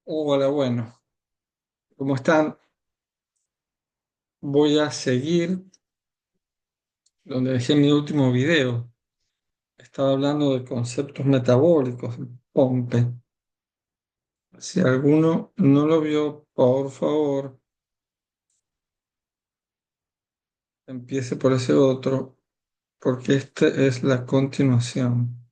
Hola, bueno, ¿cómo están? Voy a seguir donde dejé mi último video. Estaba hablando de conceptos metabólicos, POMPE. Si alguno no lo vio, por favor, empiece por ese otro, porque este es la continuación.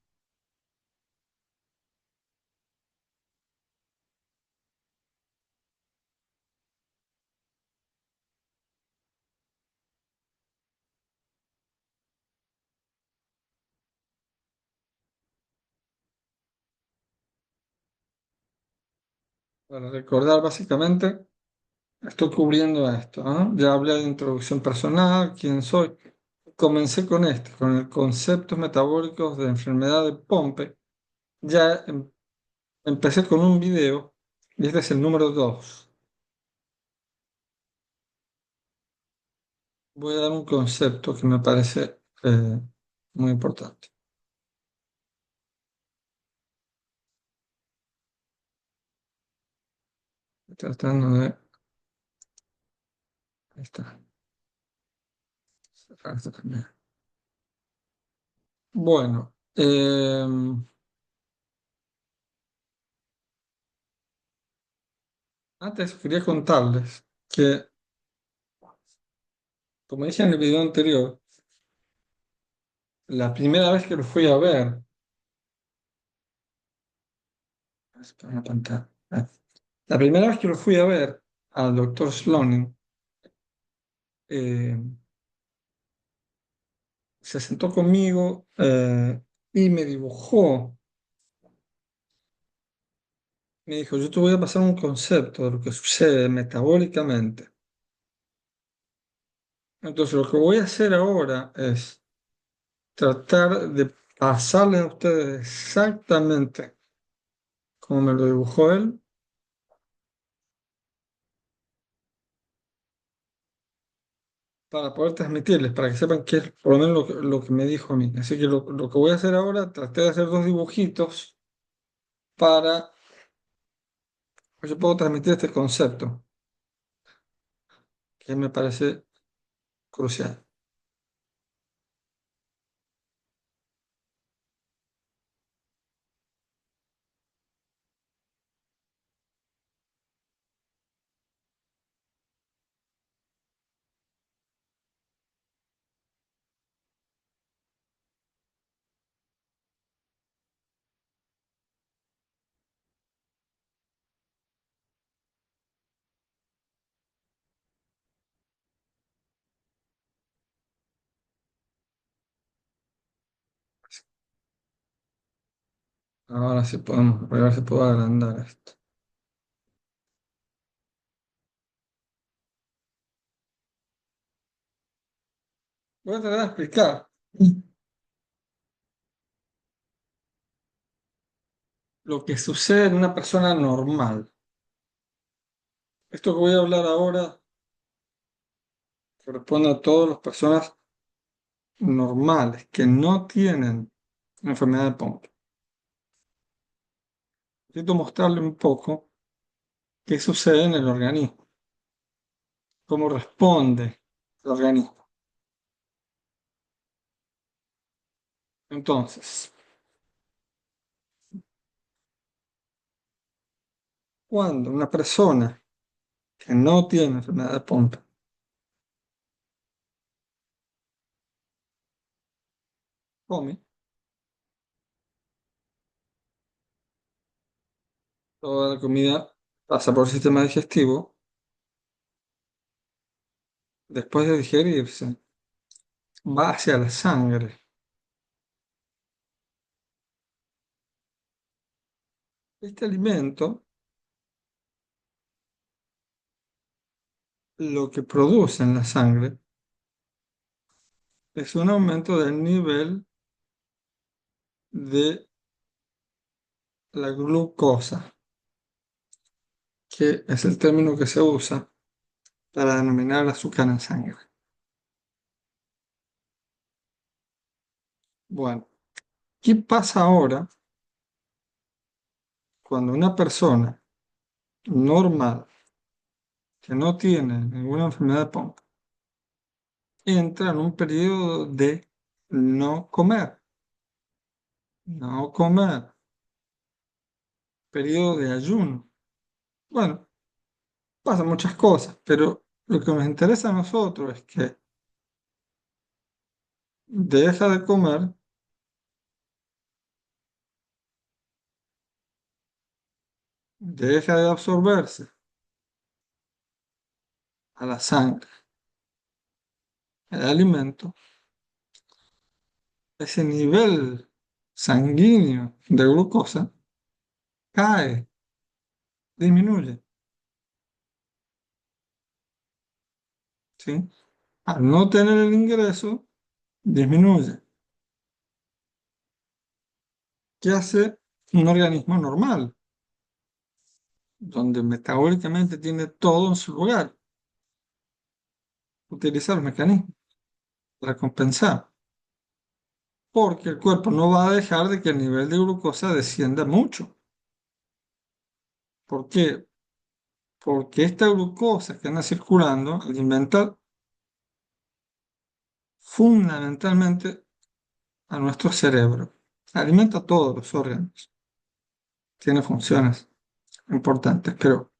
Para recordar, básicamente, estoy cubriendo esto, ¿no? Ya hablé de introducción personal, quién soy. Comencé con este, con el conceptos metabólicos de enfermedad de POMPE. Ya empecé con un video y este es el número 2. Voy a dar un concepto que me parece muy importante. Estoy tratando de... Ahí está. Cerrar esto también. Bueno, antes quería contarles que, como dije en el video anterior, la primera vez que lo fui a ver, espera una pantalla. La primera vez que lo fui a ver al doctor Slonin, eh, se sentó conmigo y me dibujó. Me dijo, yo te voy a pasar un concepto de lo que sucede metabólicamente. Entonces, lo que voy a hacer ahora es tratar de pasarle a ustedes exactamente como me lo dibujó él, para poder transmitirles, para que sepan qué es por lo menos lo que me dijo a mí. Así que lo que voy a hacer ahora, traté de hacer dos dibujitos para que yo pueda transmitir este concepto, que me parece crucial. Ahora sí podemos, voy a ver si puedo agrandar esto. Voy a tratar de explicar lo que sucede en una persona normal. Esto que voy a hablar ahora corresponde a todas las personas normales que no tienen enfermedad de Pompe. Necesito mostrarle un poco qué sucede en el organismo, cómo responde el organismo. Entonces, cuando una persona que no tiene enfermedad de Pompe come, toda la comida pasa por el sistema digestivo, después de digerirse, va hacia la sangre. Este alimento lo que produce en la sangre es un aumento del nivel de la glucosa, que es el término que se usa para denominar el azúcar en sangre. Bueno, ¿qué pasa ahora cuando una persona normal, que no tiene ninguna enfermedad de Pompe, entra en un periodo de no comer, no comer, periodo de ayuno. Bueno, pasan muchas cosas, pero lo que nos interesa a nosotros es que deja de comer, deja de absorberse a la sangre el alimento, ese nivel sanguíneo de glucosa cae, disminuye, ¿sí? Al no tener el ingreso, disminuye. ¿Qué hace un organismo normal, donde metabólicamente tiene todo en su lugar? Utilizar los mecanismos para compensar, porque el cuerpo no va a dejar de que el nivel de glucosa descienda mucho. ¿Por qué? Porque esta glucosa que anda circulando alimenta fundamentalmente a nuestro cerebro, alimenta a todos los órganos, tiene funciones importantes, pero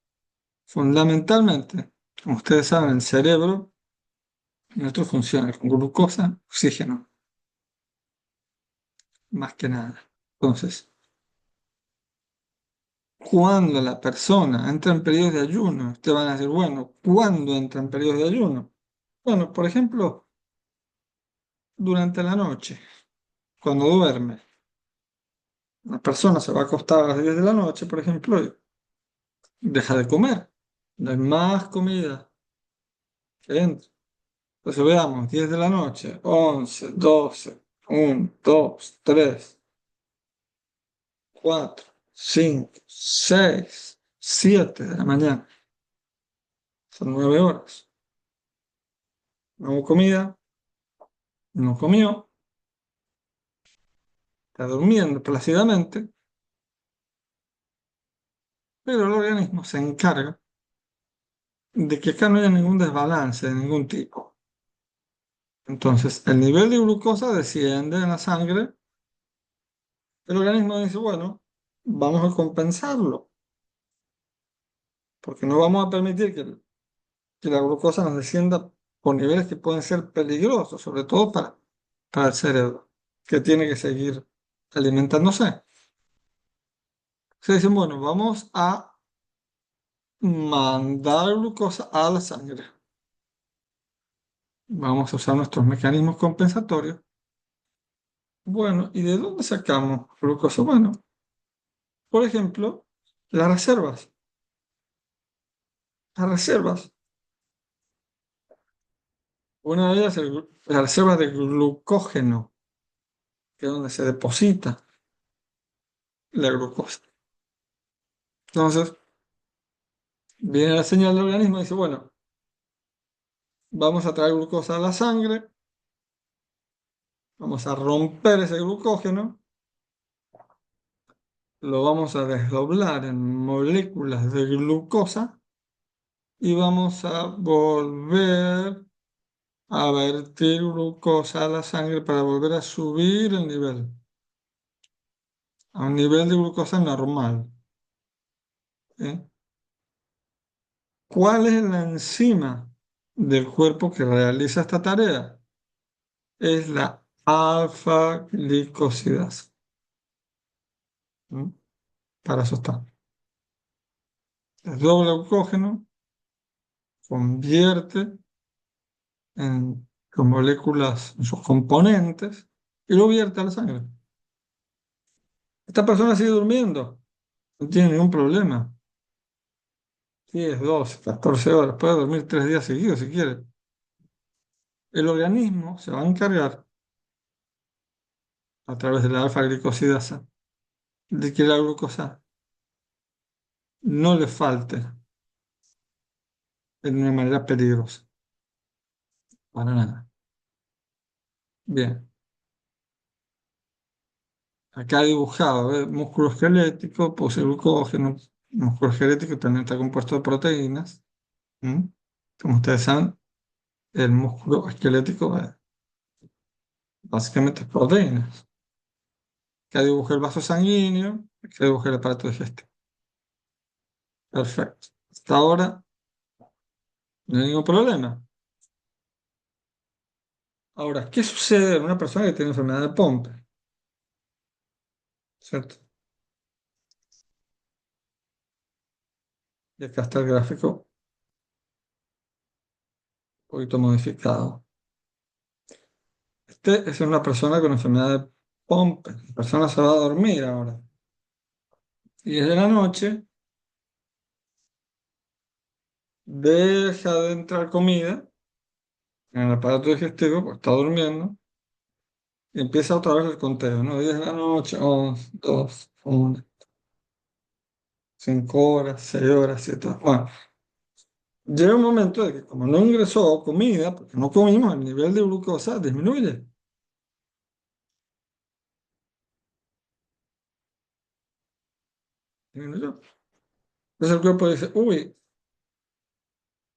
fundamentalmente, como ustedes saben, el cerebro, nuestras funciones con glucosa, oxígeno, más que nada. Entonces, cuando la persona entra en periodos de ayuno, ustedes van a decir, bueno, ¿cuándo entra en periodos de ayuno? Bueno, por ejemplo, durante la noche, cuando duerme. Una persona se va a acostar a las 10 de la noche, por ejemplo, y deja de comer. No hay más comida que entra. Entonces veamos, 10 de la noche, 11, 12, 1, 2, 3, 4, 5, 6, 7 de la mañana. Son 9 horas. No hubo comida, no comió, está durmiendo plácidamente, pero el organismo se encarga de que acá no haya ningún desbalance de ningún tipo. Entonces, el nivel de glucosa desciende en la sangre. El organismo dice, bueno, vamos a compensarlo, porque no vamos a permitir que la glucosa nos descienda por niveles que pueden ser peligrosos, sobre todo para el cerebro, que tiene que seguir alimentándose. Se dicen, bueno, vamos a mandar glucosa a la sangre. Vamos a usar nuestros mecanismos compensatorios. Bueno, ¿y de dónde sacamos glucosa? Bueno, por ejemplo, las reservas. Las reservas. Una de ellas es la reserva de glucógeno, que es donde se deposita la glucosa. Entonces, viene la señal del organismo y dice, bueno, vamos a traer glucosa a la sangre, vamos a romper ese glucógeno, lo vamos a desdoblar en moléculas de glucosa y vamos a volver a vertir glucosa a la sangre para volver a subir el nivel, a un nivel de glucosa normal. ¿Sí? ¿Cuál es la enzima del cuerpo que realiza esta tarea? Es la alfa-glicosidasa. ¿Mm? Para eso está. Desdobla el glucógeno, convierte en sus moléculas, en sus componentes, y lo vierte a la sangre. Esta persona sigue durmiendo, no tiene ningún problema. 10, 12, 14 horas, puede dormir 3 días seguidos si quiere. El organismo se va a encargar, a través de la alfa-glicosidasa, de que la glucosa no le falte de una manera peligrosa. Para nada. Bien, acá dibujado, ¿ves? Músculo esquelético, puse glucógeno, El músculo esquelético también está compuesto de proteínas. ¿Mm? Como ustedes saben, el músculo esquelético básicamente es proteínas. Que dibuja el vaso sanguíneo, que dibuja el aparato digestivo. Perfecto. Hasta ahora no hay ningún problema. Ahora, ¿qué sucede en una persona que tiene enfermedad de Pompe? ¿Cierto? Y acá está el gráfico un poquito modificado. Este es una persona con enfermedad de Pompe. La persona se va a dormir ahora. Y desde la noche deja de entrar comida en el aparato digestivo, porque está durmiendo, y empieza otra vez el conteo, ¿no? 10 de la noche, 11, 2, 1, 5 horas, 6 horas, 7 horas. Bueno, llega un momento de que como no ingresó comida, porque no comimos, el nivel de glucosa disminuye. Disminuyó. Entonces el cuerpo dice, uy,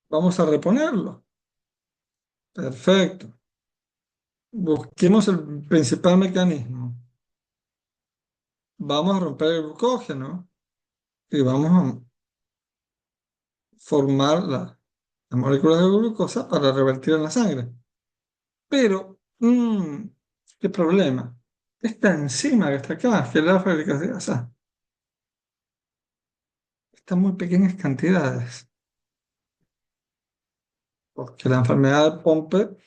vamos a reponerlo. Perfecto. Busquemos el principal mecanismo. Vamos a romper el glucógeno y vamos a formar las moléculas de glucosa para revertir en la sangre. Pero, ¿qué problema? Esta enzima que está acá, que es la fabricación, está en muy pequeñas cantidades, porque la enfermedad de Pompe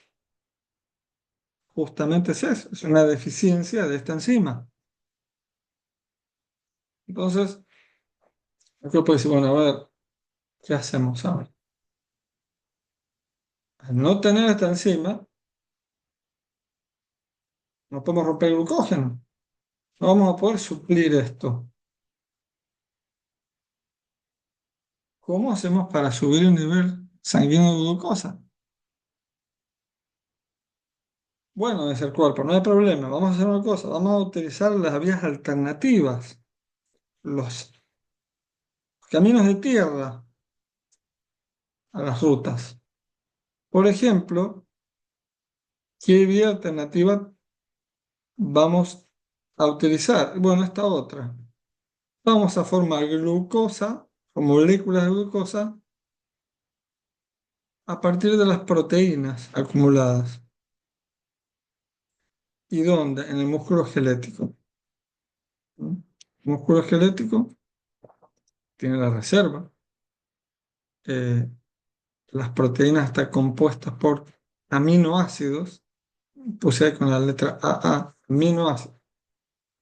justamente es eso, es una deficiencia de esta enzima. Entonces, el cuerpo dice, bueno, a ver, ¿qué hacemos ahora? Al no tener esta enzima, no podemos romper el glucógeno, no vamos a poder suplir esto. ¿Cómo hacemos para subir el nivel sanguíneo de glucosa? Bueno, dice el cuerpo, no hay problema, vamos a hacer una cosa, vamos a utilizar las vías alternativas, los caminos de tierra a las rutas. Por ejemplo, ¿qué vía alternativa vamos a utilizar? Bueno, esta otra. Vamos a formar glucosa o moléculas de glucosa a partir de las proteínas acumuladas. ¿Y dónde? En el músculo esquelético. ¿Mm? El músculo esquelético tiene la reserva. Eh, las proteínas están compuestas por aminoácidos. Puse ahí con la letra AA, aminoácidos.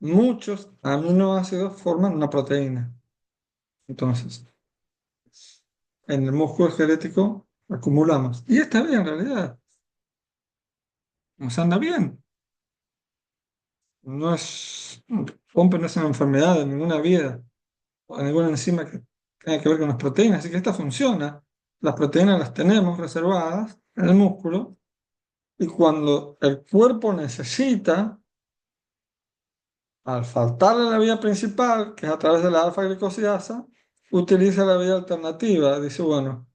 Muchos aminoácidos forman una proteína. Entonces, en el músculo esquelético acumulamos. Y está bien en realidad. Nos anda bien. No es, Pompe no es una enfermedad de ninguna vida o de ninguna enzima que tenga que ver con las proteínas. Así que esta funciona. Las proteínas las tenemos reservadas en el músculo y cuando el cuerpo necesita, al faltarle la vía principal, que es a través de la alfa-glicosidasa, utiliza la vía alternativa. Dice, bueno,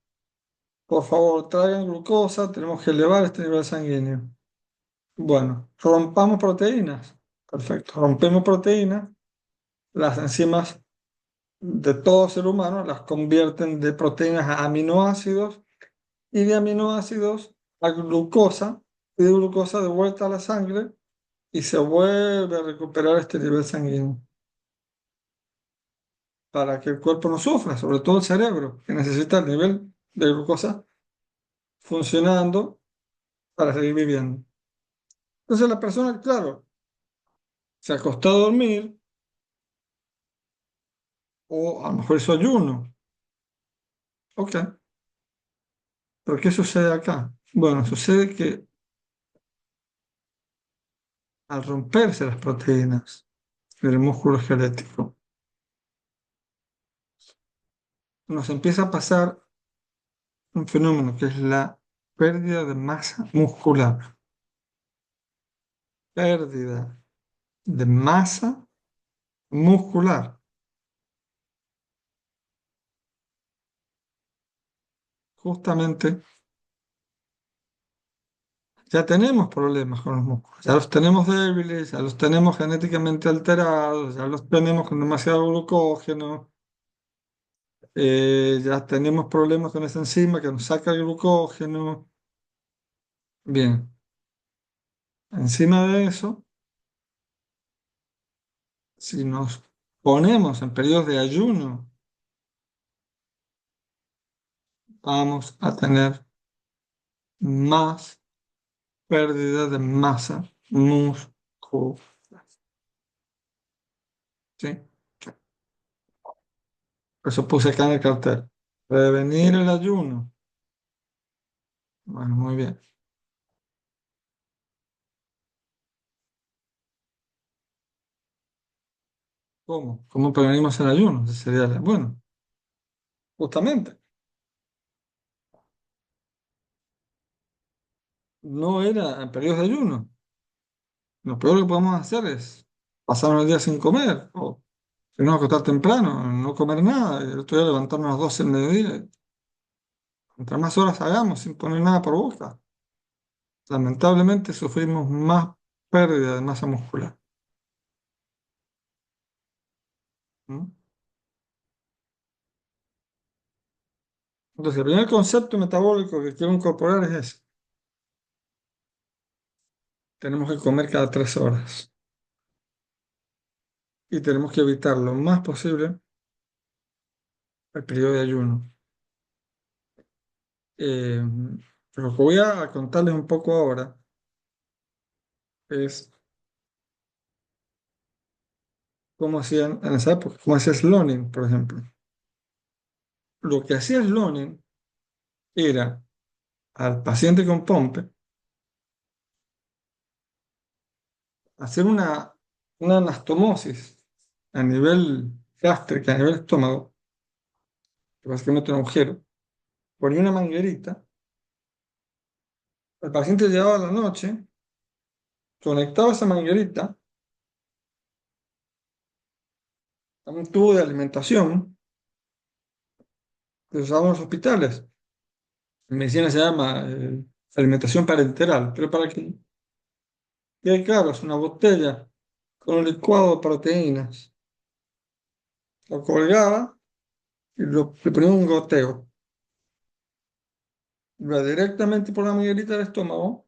por favor, traigan glucosa, tenemos que elevar este nivel sanguíneo. Bueno, rompamos proteínas. Perfecto, rompemos proteínas. Las enzimas de todo ser humano las convierten de proteínas a aminoácidos y de aminoácidos a glucosa y de glucosa de vuelta a la sangre y se vuelve a recuperar este nivel sanguíneo para que el cuerpo no sufra, sobre todo el cerebro, que necesita el nivel de glucosa funcionando para seguir viviendo. Entonces la persona, claro, se acostó a dormir o a lo mejor hizo ayuno. Ok, pero ¿qué sucede acá? Bueno, sucede que al romperse las proteínas del músculo esquelético, nos empieza a pasar un fenómeno que es la pérdida de masa muscular. Pérdida de masa muscular. justamente ya tenemos problemas con los músculos, ya los tenemos débiles, ya los tenemos genéticamente alterados, ya los tenemos con demasiado glucógeno, ya tenemos problemas con esa enzima que nos saca el glucógeno. Bien, encima de eso, si nos ponemos en periodos de ayuno, vamos a tener más pérdida de masa muscular. ¿Sí? Por eso puse acá en el cartel. Prevenir el ayuno. Bueno, muy bien. ¿Cómo? ¿Cómo prevenimos el ayuno? Ese sería bueno, justamente, no era en periodos de ayuno. Lo peor que podemos hacer es pasar el día sin comer, o si no, acostar temprano, no comer nada, y el otro día levantarnos a las 12 del mediodía. Mientras más horas hagamos sin poner nada por boca, lamentablemente sufrimos más pérdida de masa muscular. ¿Mm? Entonces, el primer concepto metabólico que quiero incorporar es ese. Tenemos que comer cada 3 horas y tenemos que evitar lo más posible el periodo de ayuno. Eh, lo que voy a contarles un poco ahora es cómo hacían en esa época, cómo hacía Slonin, por ejemplo. Lo que hacía Slonin era al paciente con POMPE hacer una anastomosis a nivel gástrico, a nivel estómago, que básicamente un agujero, ponía una manguerita, el paciente llegaba a la noche, conectaba esa manguerita a un tubo de alimentación que usaban en los hospitales. En medicina se llama alimentación parenteral, pero para que quede claro, es una botella con un licuado de proteínas. Lo colgaba y le ponía un goteo. Iba directamente por la manguerita del estómago.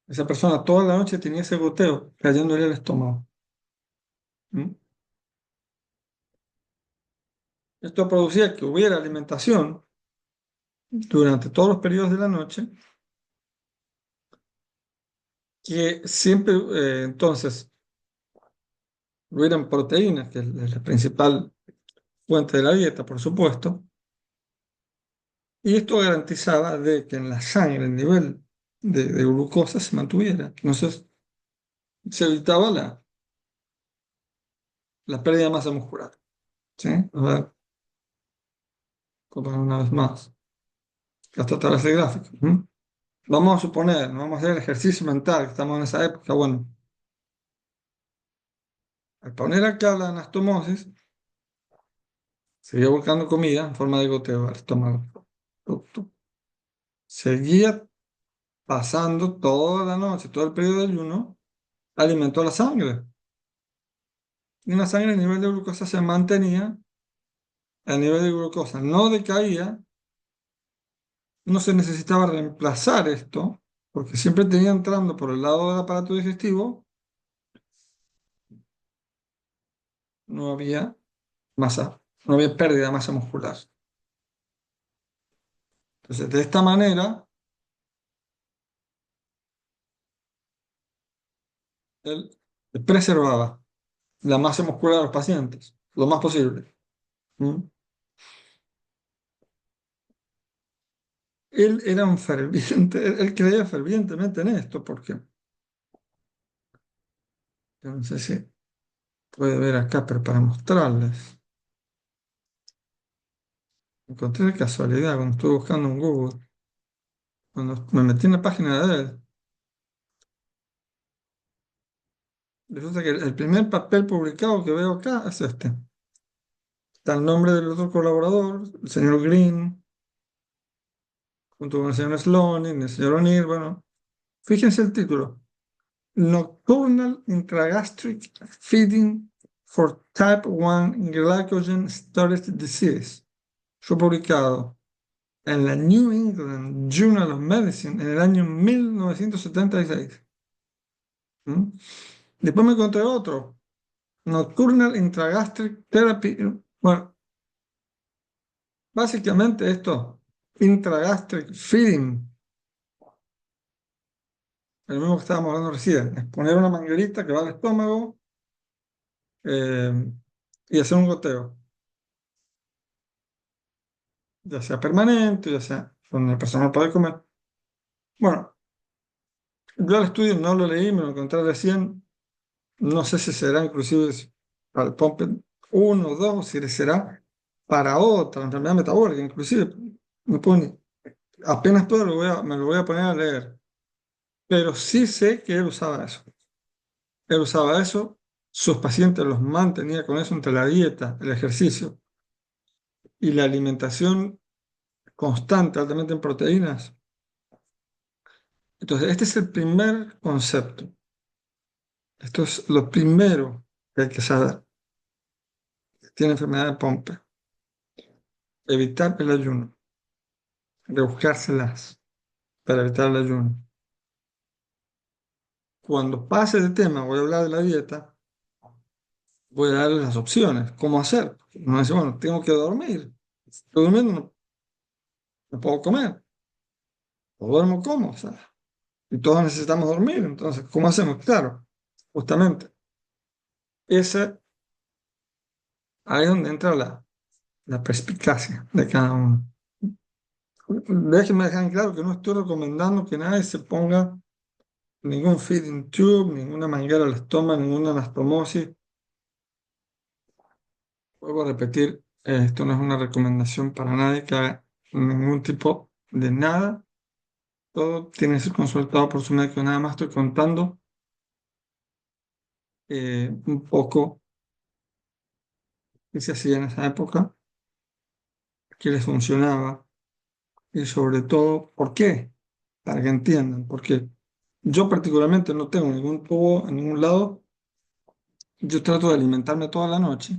Esa persona toda la noche tenía ese goteo cayéndole al estómago. ¿Mm? Esto producía que hubiera alimentación durante todos los periodos de la noche, que siempre, entonces, hubieran proteínas, que es la principal fuente de la dieta, por supuesto, y esto garantizaba de que en la sangre el nivel de glucosa se mantuviera. Entonces, se evitaba la pérdida de masa muscular. ¿Sí? A ver, comparar una vez más. Hasta atrás el gráfico. ¿Mm? Vamos a suponer, no vamos a hacer el ejercicio mental, que estamos en esa época. Bueno, al poner acá la anastomosis, seguía buscando comida en forma de goteo al estómago. Tuc, tuc. Seguía pasando toda la noche, todo el periodo de ayuno, alimentó la sangre. Y en la sangre el nivel de glucosa se mantenía, el nivel de glucosa no decaía, no se necesitaba reemplazar esto, porque siempre tenía entrando por el lado del aparato digestivo, no había masa, no había pérdida de masa muscular. Entonces, de esta manera, él preservaba la masa muscular de los pacientes, lo más posible. ¿Mm? Él era un ferviente, él creía fervientemente en esto, porque yo no sé si puede ver acá, pero para mostrarles, encontré de casualidad cuando estuve buscando en Google, cuando me metí en la página de él, resulta que el primer papel publicado que veo acá es este. Está el nombre del otro colaborador, el señor Green, junto con el señor Sloan y el señor O'Neill. Bueno, fíjense el título. Nocturnal Intragastric Feeding for Type 1 Glycogen Storage Disease. Fue publicado en la New England Journal of Medicine en el año 1976. ¿Mm? Después me encontré otro, Nocturnal Intragastric Therapy. Bueno, básicamente esto, intragastric feeding, el mismo que estábamos hablando recién, es poner una manguerita que va al estómago eh, y hacer un goteo, ya sea permanente, ya sea donde la persona puede comer. Bueno, yo el estudio no lo leí, me lo encontré recién. No sé si será inclusive para el POMP 1 o 2, si será para otra enfermedad metabólica, inclusive. No puedo apenas puedo me lo voy a poner a leer. Pero sí sé que él usaba eso. Él usaba eso, sus pacientes los mantenía con eso entre la dieta, el ejercicio y la alimentación constante, altamente en proteínas. Entonces, este es el primer concepto. Esto es lo primero que hay que saber. Tiene enfermedad de Pompe. Evitar el ayuno. Rebuscárselas para evitar el ayuno. Cuando pase de tema, voy a hablar de la dieta, voy a darles las opciones. ¿Cómo hacer? No dice, bueno, tengo que dormir. Estoy durmiendo, no, no puedo comer. O duermo como, o sea, y todos necesitamos dormir. Entonces, ¿cómo hacemos? Claro, justamente. Ese, ahí es donde entra la perspicacia de cada uno. Déjenme dejar en claro que no estoy recomendando que nadie se ponga ningún feeding tube, ninguna manguera al estómago, ninguna anastomosis. Vuelvo a repetir, esto no es una recomendación para nadie que haga ningún tipo de nada. Todo tiene que ser consultado por su médico. Nada más estoy contando un poco qué se hacía en esa época, qué les funcionaba y sobre todo por qué, para que entiendan. Porque yo particularmente no tengo ningún tubo en ningún lado. Yo trato de alimentarme toda la noche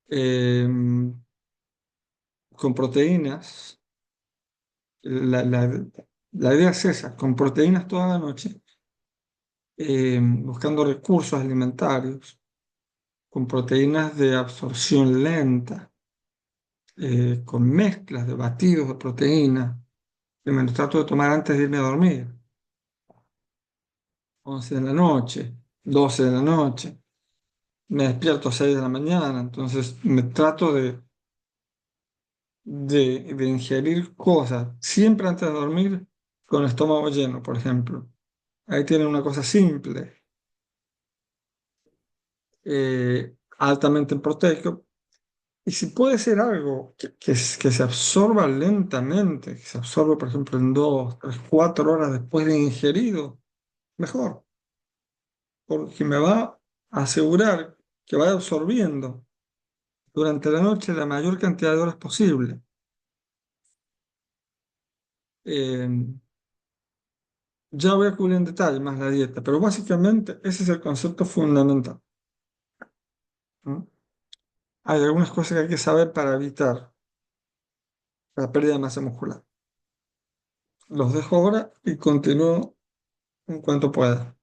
eh, con proteínas. La, la- la idea es esa, con proteínas toda la noche, buscando recursos alimentarios, con proteínas de absorción lenta, con mezclas de batidos de proteínas, que me los trato de tomar antes de irme a dormir, 11 de la noche, 12 de la noche, me despierto a 6 de la mañana, entonces me trato de ingerir cosas, siempre antes de dormir, con el estómago lleno, por ejemplo. Ahí tienen una cosa simple, altamente proteico. Y si puede ser algo que se absorba lentamente, que se absorba, por ejemplo, en 2, 3, 4 horas después de ingerido, mejor, porque me va a asegurar que vaya absorbiendo durante la noche la mayor cantidad de horas posible. Eh, ya voy a cubrir en detalle más la dieta, pero básicamente ese es el concepto fundamental, ¿no? Hay algunas cosas que hay que saber para evitar la pérdida de masa muscular. Los dejo ahora y continúo en cuanto pueda.